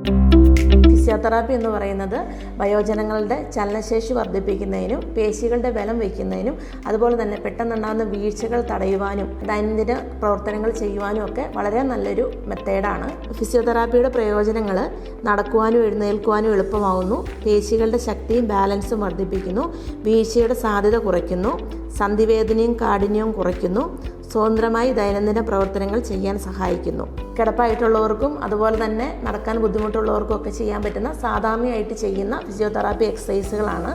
Physiotherapy എന്ന് പറയുന്നത് വയോജനങ്ങളുടെ ചലനശേഷി വർദ്ധിപ്പിക്കുന്നതിനും പേശികളുടെ ബലം വയ്ക്കുന്നതിനും അതുപോലെ തന്നെ പെട്ടെന്നുണ്ടാകുന്ന വീഴ്ചകൾ തടയുവാനും ദൈനംദിന പ്രവർത്തനങ്ങൾ ചെയ്യുവാനും ഒക്കെ വളരെ നല്ലൊരു മെത്തേഡാണ്. ഫിസിയോതെറാപ്പിയുടെ പ്രയോജനങ്ങൾ നടക്കുവാനും എഴുന്നേൽക്കുവാനും എളുപ്പമാകുന്നു, പേശികളുടെ ശക്തിയും ബാലൻസും വർദ്ധിപ്പിക്കുന്നു, വീഴ്ചയുടെ സാധ്യത കുറയ്ക്കുന്നു, സന്ധിവേദനയും കാഠിന്യവും കുറയ്ക്കുന്നു, സ്വതന്ത്രമായി ദൈനംദിന പ്രവർത്തനങ്ങൾ ചെയ്യാൻ സഹായിക്കുന്നു. കിടപ്പായിട്ടുള്ളവർക്കും അതുപോലെ തന്നെ നടക്കാൻ ബുദ്ധിമുട്ടുള്ളവർക്കും ഒക്കെ ചെയ്യാൻ പറ്റുന്ന സാധാരണയായിട്ട് ചെയ്യുന്ന ഫിസിയോതെറാപ്പി എക്സസൈസുകളാണ്.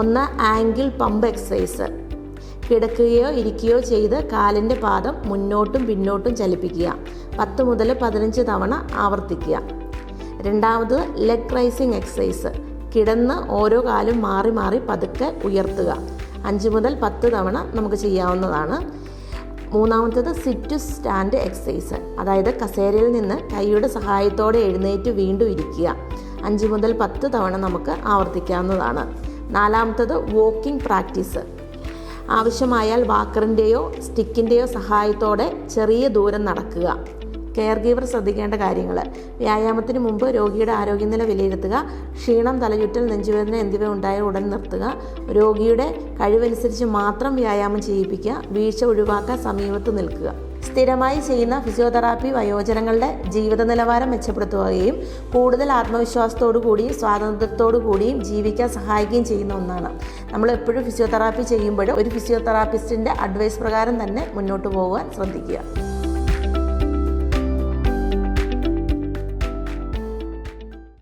ഒന്ന്, ആംഗിൾ പമ്പ് എക്സസൈസ്. കിടക്കുകയോ ഇരിക്കുകയോ ചെയ്ത് കാലിൻ്റെ പാദം മുന്നോട്ടും പിന്നോട്ടും ചലിപ്പിക്കുക. 10 മുതൽ 15 തവണ ആവർത്തിക്കുക. രണ്ടാമത്, ലെഗ് റൈസിങ് എക്സസൈസ്. കിടന്ന് ഓരോ കാലും മാറി മാറി പതുക്കെ ഉയർത്തുക. 5 മുതൽ 10 തവണ നമുക്ക് ചെയ്യാവുന്നതാണ്. മൂന്നാമത്തേത്, സിറ്റ് ടു സ്റ്റാൻഡ് എക്സസൈസ്. അതായത് കസേരയിൽ നിന്ന് കൈയുടെ സഹായത്തോടെ എഴുന്നേറ്റ് വീണ്ടും ഇരിക്കുക. 5 മുതൽ 10 തവണ നമുക്ക് ആവർത്തിക്കാവുന്നതാണ്. നാലാമത്തേത്, വോക്കിംഗ് പ്രാക്ടീസ്. ആവശ്യമായാൽ വാക്കറിൻ്റെയോ സ്റ്റിക്കിൻ്റെയോ സഹായത്തോടെ ചെറിയ ദൂരം നടക്കുക. കെയർ ഗീവർ ശ്രദ്ധിക്കേണ്ട കാര്യങ്ങൾ: വ്യായാമത്തിന് മുമ്പ് രോഗിയുടെ ആരോഗ്യനില വിലയിരുത്തുക. ക്ഷീണം, തലചുറ്റൽ, നെഞ്ചുവേദന എന്നിവ ഉണ്ടായ ഉടൻ നിർത്തുക. രോഗിയുടെ കഴിവനുസരിച്ച് മാത്രം വ്യായാമം ചെയ്യിപ്പിക്കുക. വീഴ്ച ഒഴിവാക്കാൻ സമീപത്ത് നിൽക്കുക. സ്ഥിരമായി ചെയ്യുന്ന ഫിസിയോതെറാപ്പി വയോജനങ്ങളുടെ ജീവിത നിലവാരം മെച്ചപ്പെടുത്തുകയും കൂടുതൽ ആത്മവിശ്വാസത്തോടു കൂടിയും സ്വാതന്ത്ര്യത്തോടു കൂടിയും ജീവിക്കാൻ സഹായിക്കുകയും ചെയ്യുന്ന ഒന്നാണ്. നമ്മൾ എപ്പോഴും ഫിസിയോതെറാപ്പി ചെയ്യുമ്പോഴും ഒരു ഫിസിയോതെറാപ്പിസ്റ്റിൻ്റെ അഡ്വൈസ് പ്രകാരം തന്നെ മുന്നോട്ട് പോകാൻ ശ്രദ്ധിക്കുക.